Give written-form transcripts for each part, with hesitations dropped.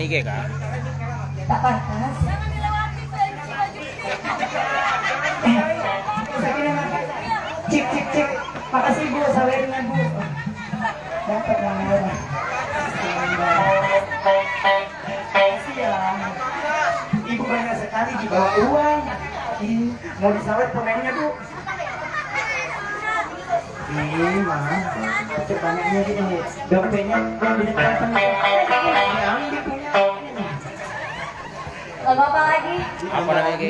IG kah? Tak pantas. Cik cik cik. Makasih Bu, sawernya Bu. Dapat namanya. Makasih ya. Ibu banyak sekali di bawah uang. Ini mau disawet pemainnya Bu. Ini mah, cepannya gini, dompetnya yang di depan Lagu apa lagi? Apa lagi?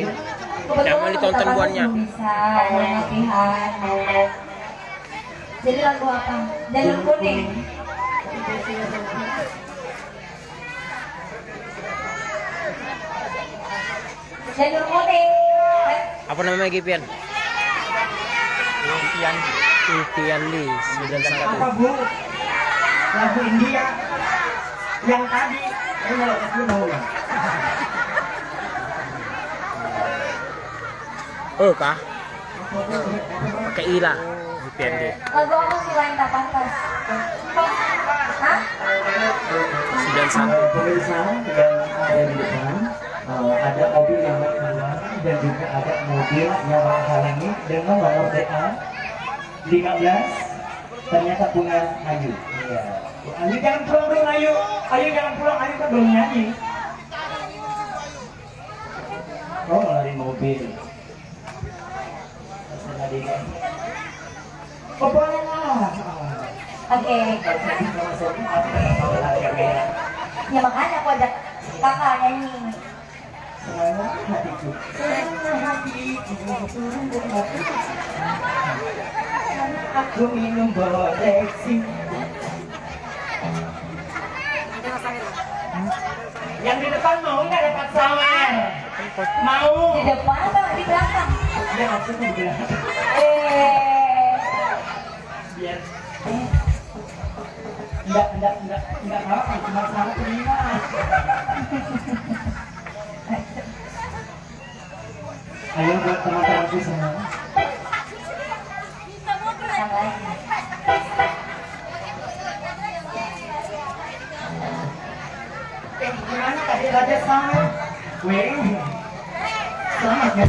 Kebetulan Yang mau ditonton teman-teman buannya. belum bisa latihan. Jadi lagu apa? Jalur kuning. Jalur kuning. Apa namanya Gipian? Impian Li 91. apa Bu? Lagu India yang tadi, ini kalau kasih mau nggak? Oh kah? Pakai Ila Gipian Li Lagu apa sih lain tak pantas? Hah? 91. Pemirsa yang ada di depan, ada mobil yang keluar dan juga ada mobil yang menghalangi dengan nomor DA 15. Ternyata Bunga Ayu. Iya. Ayu jangan pulang dong Ayu. Ayu jangan pulang, Ayu kan belum nyanyi. Oh ngeluarin mobil. Terserah dia. Oh boleh lah. Oke. Ya makanya aku ajak kakak nyanyi. Aku minum boreksi. Yang di depan mau nggak dapat sawer? Mau? Di depan atau di belakang? Ya maksudnya di belakang. Biar enggak apa, cuma sama terima. Ayo buat teman-temanku semua. Yang lain. Gimana tadi Raja sama? Weh, selamat ya.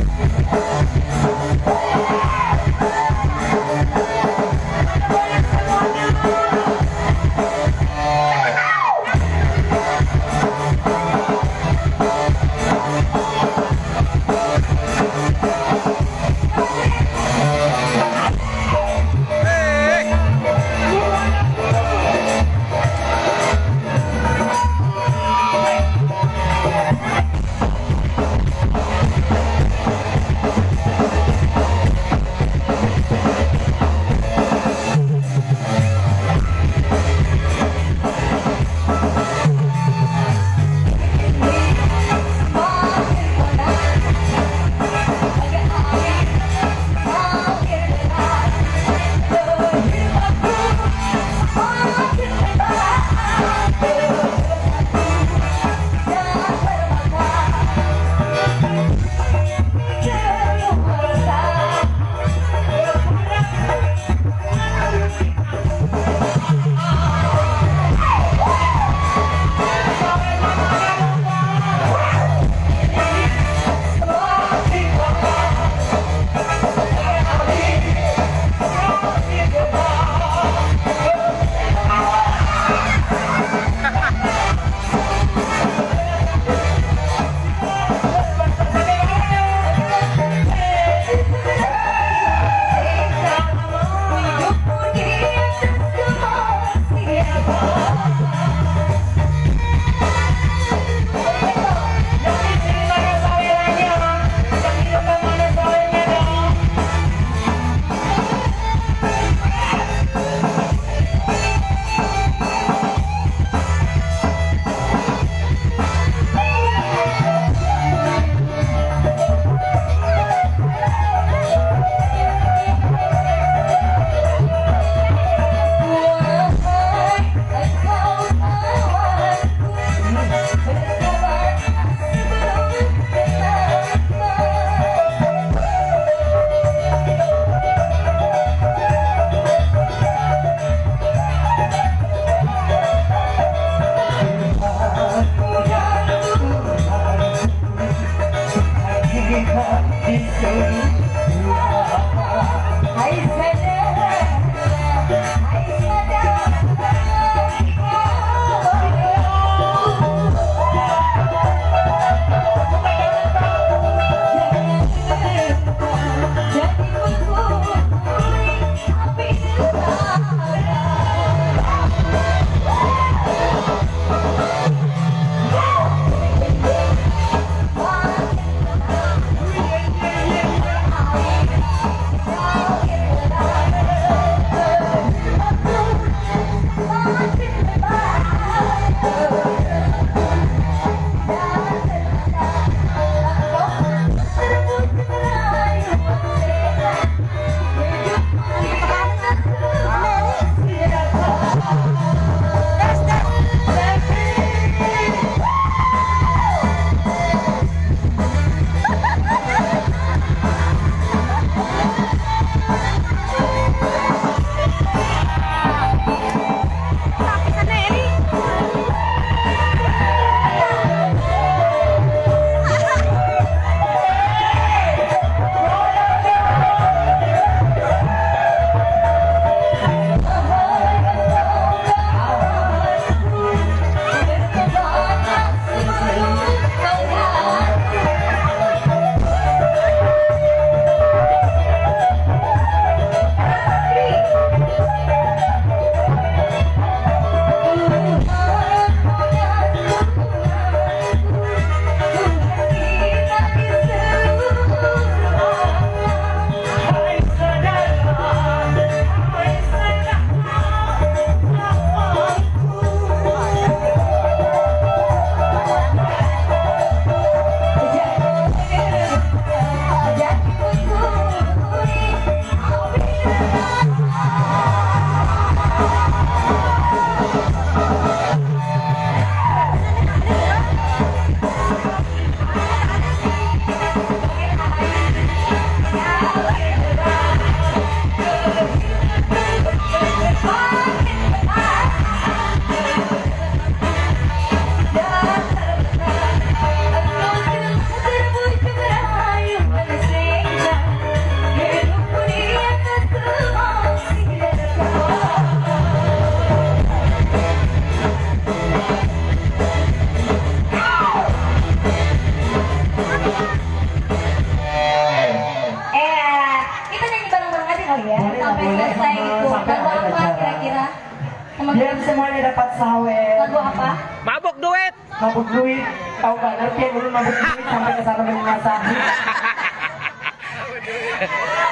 Biar semuanya dapat sawer. Lagu apa? Mabuk duit. Mabuk duit. Tahu gak ngerti dulu mabuk duit sampai ke sana menguasai.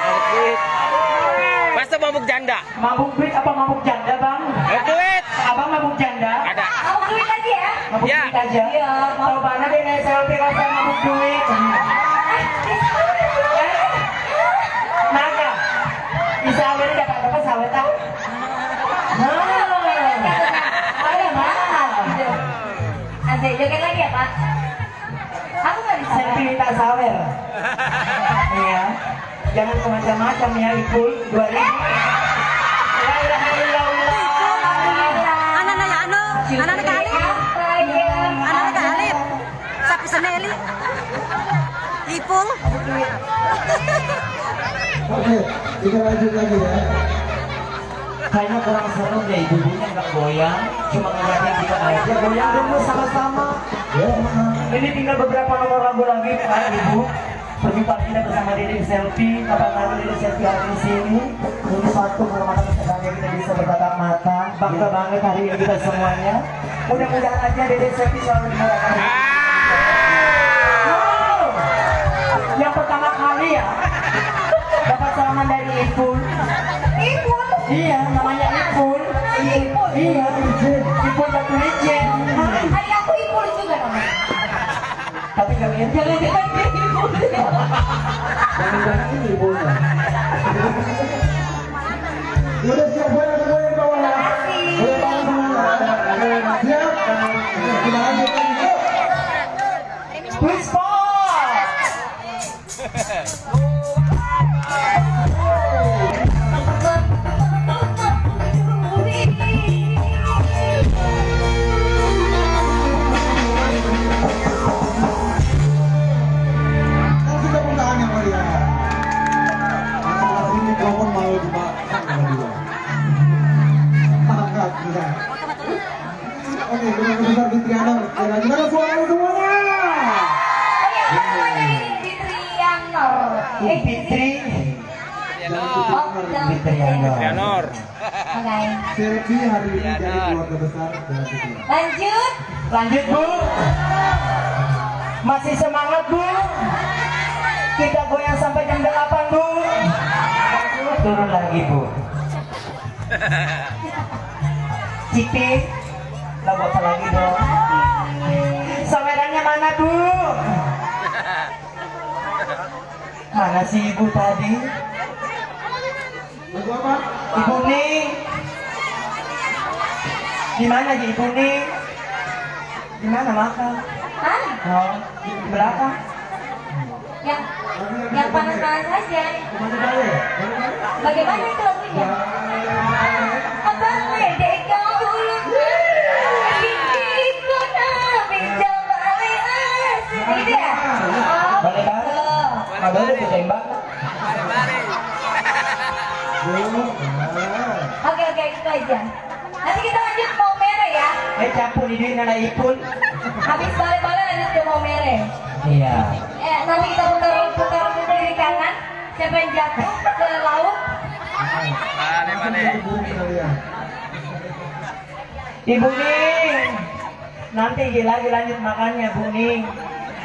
Mabuk duit. Masa mabuk janda? Mabuk duit apa mabuk janda, Bang? Mabuk duit. Abang mabuk janda? Ada. Mabuk duit aja ya? Mabuk Ya. duit aja? Iya. Tahu mana deh naik selfie kalau saya mabuk duit. Naga. Bisa awet dapat sawet tak? Asik, joget lagi ya Pak? Aku nggak bisa. Selfie minta sawer. Iya. Jangan macam-macam ya, Ibu. 2000. La ilaha illallah. Anak na ano? Anak na kali? Anak na kali? Sapi saneli? Ipul? Oke, kita lanjut lagi ya. Kayaknya kurang seru deh, ibunya nggak goyang, cuma ngeliatin kita aja. Goyang dulu sama-sama. Ya, Ini tinggal beberapa nomor lagu lagi, Pak Ibu. Perjumpaan kita bersama Dede selfie. Kapan lalu Dede selfie hari di sini? Ini suatu pengamatan sekali kita bisa bertatap mata. Bangga banget hari ini kita semuanya. Mudah-mudahan aja Dede selfie selalu dimulakan. Wow. Yang pertama kali ya dapat salaman dari Ipul. Ipul? Iya, namanya Ipul. Ipul? Iya, Ipul Batu Licin. Hari aku Ipul juga namanya. Tapi gak lihat. Jangan-jangan dia Ipul. jangan-jangan ini ibunya. Udah siap goyang semua yang bawah ya. Goyang bawah semua. Siap. Kita lanjut lagi. Yuk. Please pause. Kasih tepuk tangan yang meriah. Fitri. Oh, Fitrianor. Trianor. Oke. Selfie hari ini jadi keluarga besar dan kecil. Lanjut. Lanjut Bu. Masih semangat Bu. Kita goyang sampai jam 8 Bu. Turun lagi Bu. Cipi. Lah gak lagi dong. Sawerannya mana Bu? Mana si Ibu tadi? Lagu apa? Ibu Ning. Di mana Ibu Ning? Di mana makan? Hah? Oh, di belakang. Yang panas-panas saja. Kemana balik? Bagaimana itu lagunya? Abang ledek kau ulung bikiku nabi jambali asli. Ini dia? Oh, Balik balik. betul. Ada udah ditembak. Oke, itu aja. Nanti kita lanjut mau mere ya. Campur di duit nana ipun. Habis balik-balik lanjut ke mau mere. Iya. Nanti kita putar kiri kanan. Siapa yang jatuh ke laut? Ibu Ning. Nanti lagi lanjut makannya Bu Ning.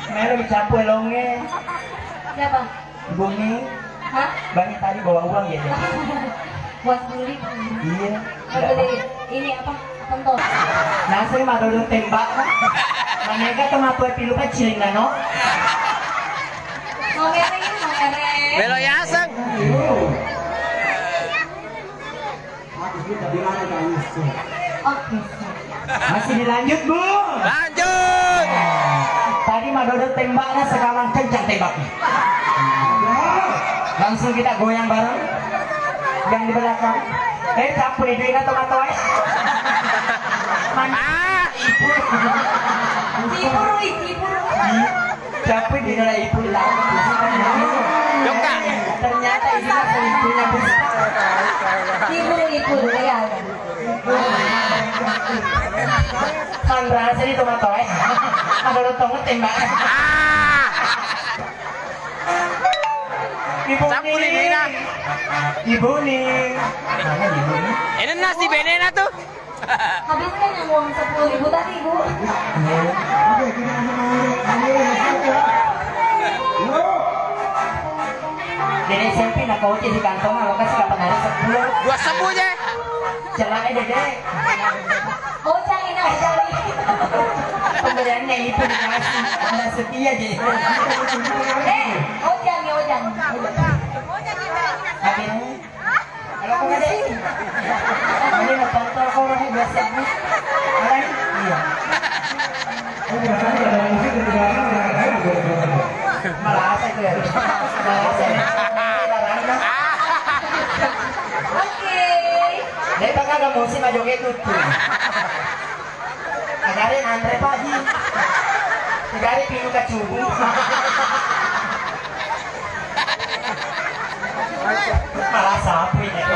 Melo dicampur longnya. Siapa? Ibu Ning. Hah? Banyak tadi bawa uang ya. Dek? Buat beli. Iya. Beli ini apa? Pentol. Nasa yung madulong tembak. Manega tumapuay pilu ka chiling na no? Mau mere yun, mau mere. Belo yasang. Oke. Masih dilanjut Bu. Lanjut. Tadi madulong tembaknya sekarang kencang tembaknya. Langsung kita goyang bareng. Yang di belakang. Campur itu na tumatoy. Ah. Tibur. Campur di na ipun lang. Yoka. Ternyata ini selingkuhnya besar. Tibur, ya. Mandrasa di tumatoy. Madulong tongot tembak. Ah. Ibu Campur ini na. Ibu Ning. Mana Ibu Ning? Ini nasi benena tuh. Habis kan yang uang 10.000 tadi, Bu. Dede selfie nak kau di kantong kalau kasih kapan hari 10. Gua sembuh je. Celana Dede. Oh, cari nak cari. Pemberiannya itu dikasih. Anda setia je. Ojang. Akhirnya. Kalau kau ada ini. Ini nak tonton kau orang biasa ni. Alai? Iya. Malas itu ya. Malas ya. Oke. Dari baka ada musim aja gitu tuh. Agarin antre pagi. Agari pilu kacubu. Malah sapi ya.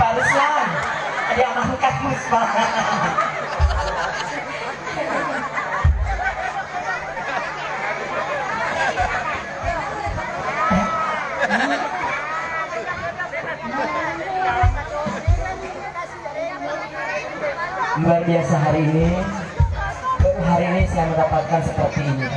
Pak Ruslan, ada yang angkat musbah. Luar biasa hari ini. Baru hari ini saya mendapatkan seperti ini.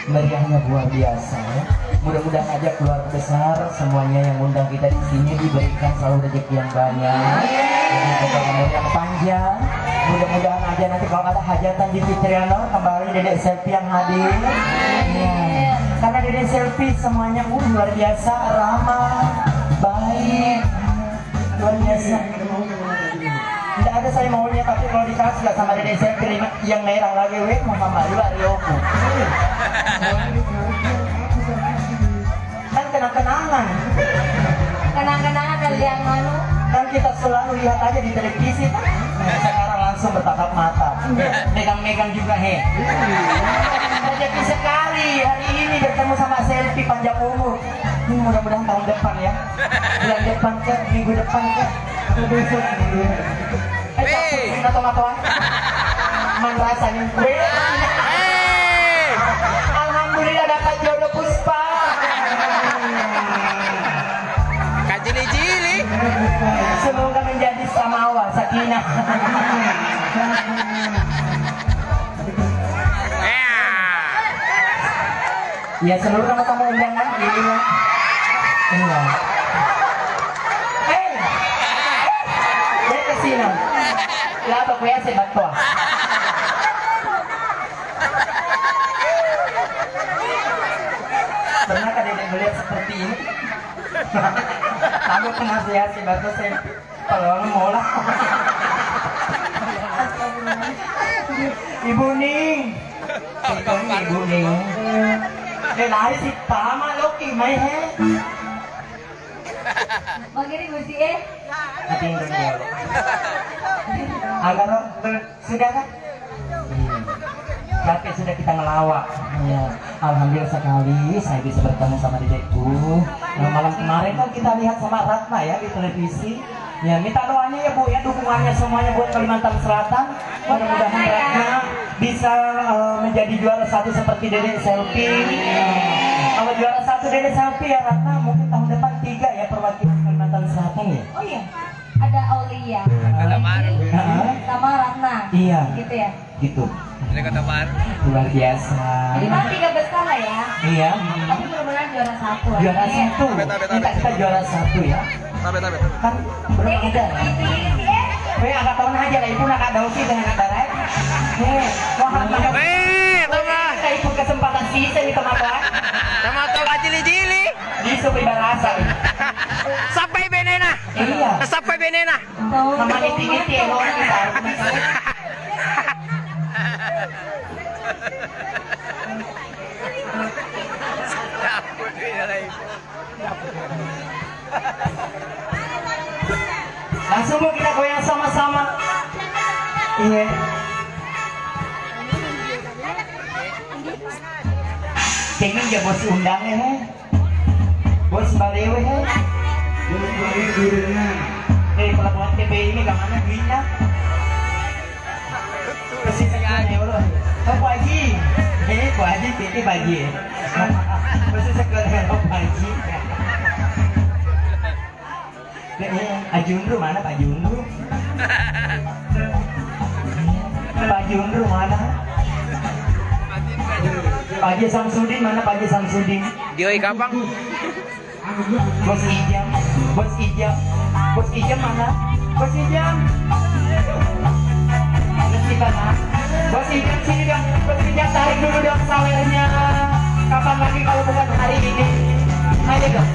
Meriahnya luar biasa ya. Mudah-mudahan aja keluarga besar semuanya yang undang kita di sini diberikan selalu rezeki yang banyak, diberikan umur yang panjang. Mudah-mudahan aja nanti kalau ada hajatan di Fitrianor kembali Dedek Selfie yang hadir. Ya. Karena Dedek Selfie semuanya luar biasa, ramah, baik, luar biasa. Tidak ada saya maunya, tapi kalau dikasih lah sama Dedek Selfie yang merah lagi, weh, Muhammad juga Rioku. Kan kenang-kenangan. Kenang-kenangan dari yang anu. Kan kita selalu lihat aja di televisi kan. Sekarang langsung bertatap mata. Megang-megang juga he. Rezeki sekali hari ini bertemu sama Selfie panjang umur. Mudah-mudahan tahun depan ya. Bulan depan ke, minggu depan ke. Besok. Campur atau matoan? Man rasanya. alhamdulillah dapat jodoh Puspa. Kajili-jili. Semoga menjadi samawa sakinah. Ya seluruh tamu undangan ini ya. Iya. Dia kesini. Ya apa kuya sih batua. Pernah kan Dedek melihat seperti ini? Aku pernah lihat si batu saya kalau mola. Ibu Ning. Ibu Ning. Lari si tama Loki mai he. Magiri gusti eh. Ating dulu. Agar sudah kan? Berarti sudah kita ngelawak. Ya, alhamdulillah sekali saya bisa bertemu sama dedekku. Nah, malam kemarin kan kita lihat sama Ratna ya di televisi. Ya, minta doanya ya Bu ya, dukungannya semuanya buat Kalimantan Selatan. Mudah-mudahan Ratna bisa menjadi juara 1 seperti Dedek Selfie. Kalau juara 1 Dedek Selfie ya Ratna mungkin tahun depan 3 ya perwakilan Kalimantan Selatan ya. Oh iya, ada Aulia. Sama Ratna. Iya. Gitu ya. Gitu. Ini kata Mar. Luar biasa. Jadi mah 3 besar lah ya. Iya. Tapi mudah-mudahan juara 1. Juara 1. Kita juara 1 ya. Tabe. Kan belum ada. Weh, agak tahun aja lah ibu nak ada usi dengan darah. Wah, kita ikut kesempatan sisa nih teman-teman. Sama to kajili-jili. Di Supi Barasa. Sampai benena. Iya. Sampai benena. Sama ngiti-ngiti orang kita. Langsung mau kita goyang sama-sama. Iya. Pengen ya bos undangnya he. Bos balewe he. Kalau buat TPI ini gimana duitnya? Persisnya ya Allah. Oh Pak Haji. Pak Haji PT Pak Haji. Masih sekolah Pak Haji. Pak Junru mana Pak Junru? Pak Junru mana? Pak Haji Samsudin mana Pak Haji Samsudin? Dioi kapang. Bos Ijam. Bos Ijam mana? Bos Ijam. Bos Ijam sini dong. Bos Ijam tarik dulu dong sawernya. Kapan lagi kalau bukan hari ini? Ayo dong.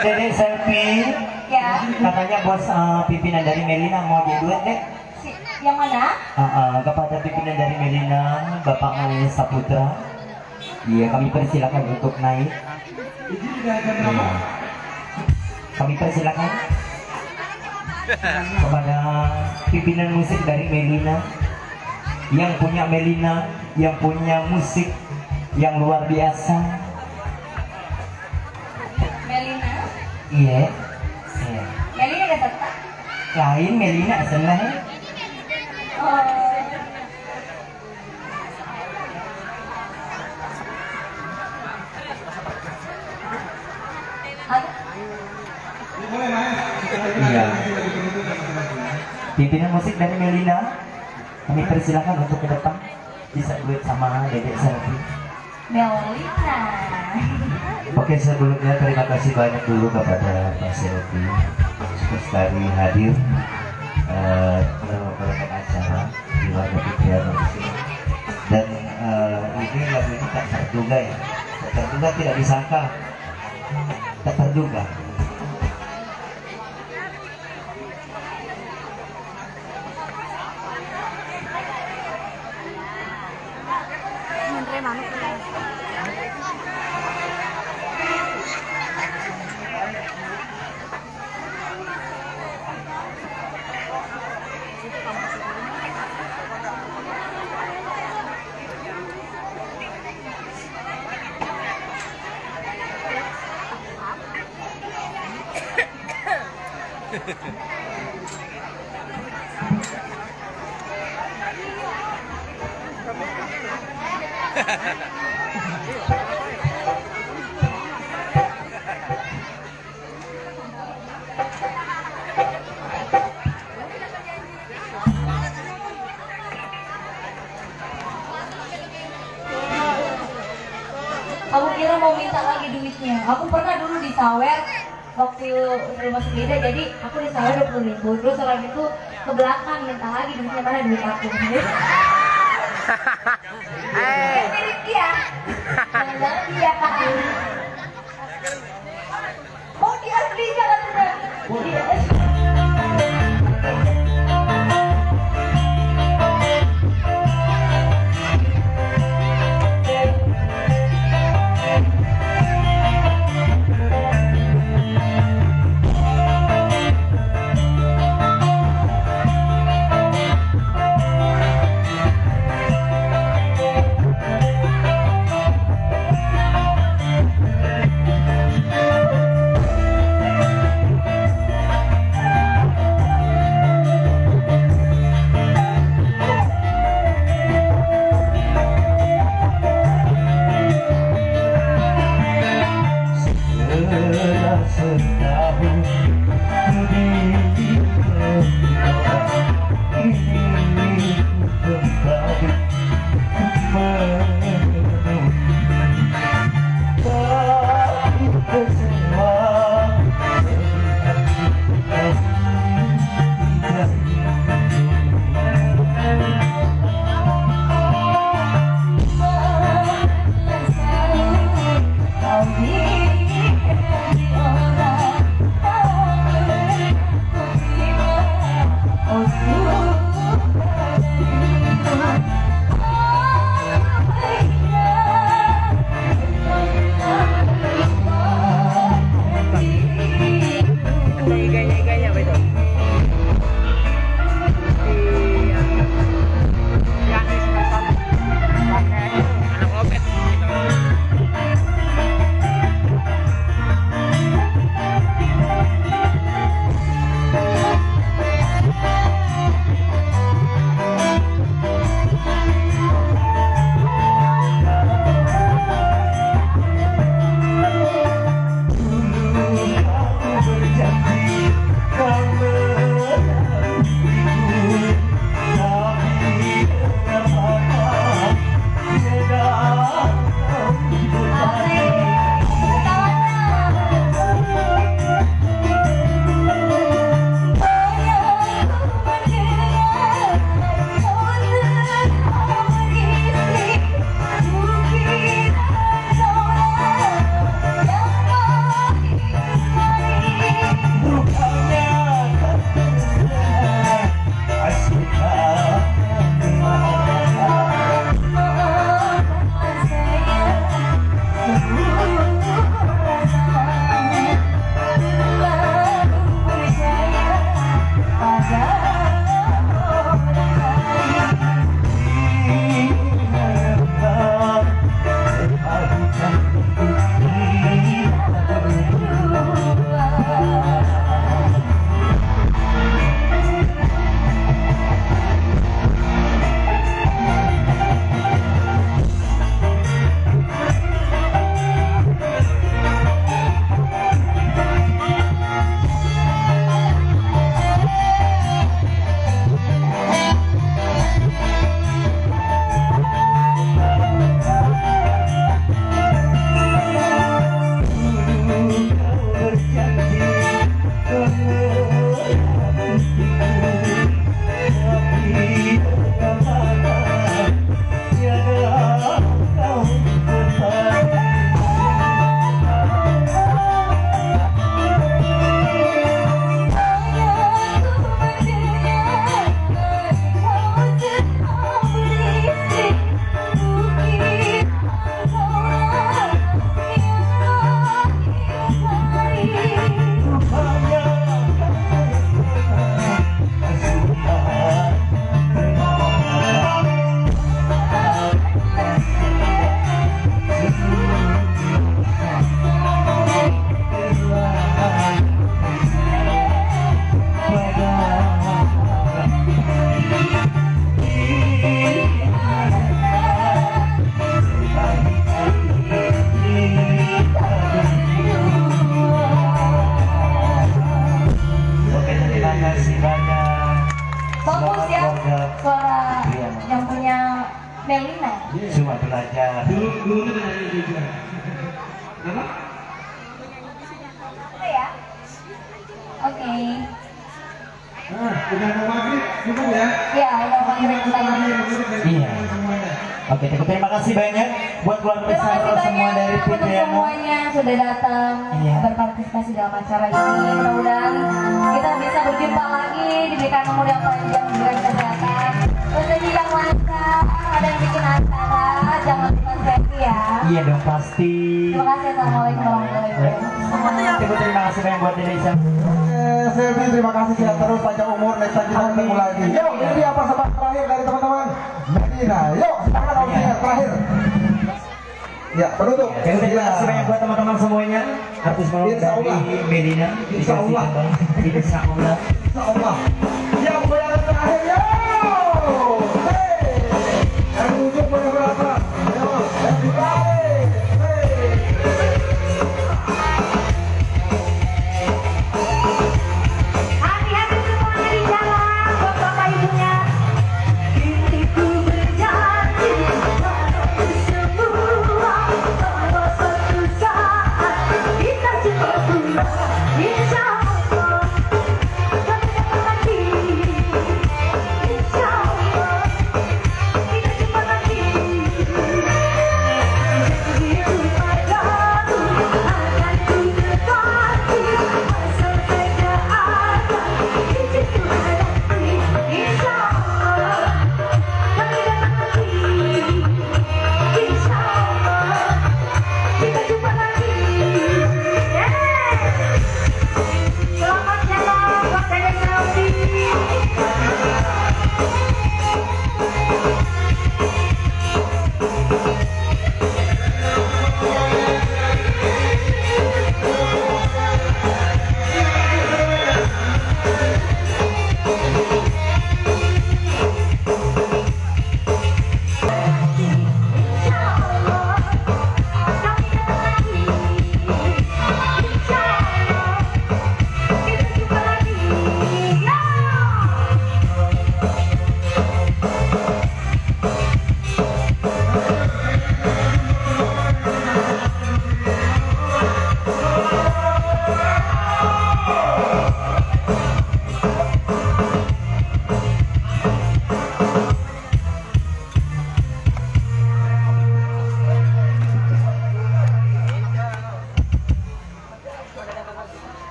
Dedek selfie. Ya. Katanya bos pimpinan dari Melina mau jadi duet dek. Yang mana? Kepada pimpinan dari Melina, Bapak Saputra. Iya, kami persilakan untuk naik. Iya. Kami persilakan kepada pimpinan musik dari Melina, yang punya Melina, yang punya musik yang luar biasa. Melina. Iya. Iya. Melina ada tetap. Lain Melina senang. Oh. Iya. Pimpinan musik dari Melina, kami persilakan untuk ke depan, bisa duet sama Dedek Selfie. Melina. Oke, sebelumnya terima kasih banyak dulu kepada Pak Selfie sekali hadir melakukan acara di warga Pikiran Musik. Dan ini lagu ini tak terduga ya, tak terduga, tidak disangka, tak terduga. Aku kira mau minta lagi duitnya. Aku pernah dulu disawer waktu masih beda, jadi aku disawer 20.000. Terus orang itu ke belakang minta lagi duitnya, mana duit aku. Mirip dia. Jangan-jangan dia. Oh, dia aslinya kan benar. Melina. Cuma belajar. Dulu itu dengan juga. Apa? Apa ya? Oke. Nah, udah mau maghrib, cukup ya? Ya, udah maghrib tadi. Iya. Oke, terima kasih banyak buat keluarga Terima kasih besar semua banyak dari untuk Fitriano. semuanya sudah datang Iya. berpartisipasi dalam acara ini. Mudah-mudahan kita bisa berjumpa lagi, diberikan umur yang panjang, diberikan kesehatan, rezeki yang lancar, ada yang bikin acara, jangan lupa selfie ya. Iya dong pasti. Terima kasih. Assalamualaikum warahmatullahi wabarakatuh. Terima kasih banyak buat Indonesia. Selvi, terima kasih sehat terus, panjang umur, next time kita ketemu lagi. Yuk, ini dia persembahan terakhir dari teman-teman Medina. Yuk, silakan audiens terakhir. Ya, penutup. Terima kasih banyak buat teman-teman semuanya. Artis malam Insya Allah. dari Medina. Insya Allah. Insya Allah. Insya Allah.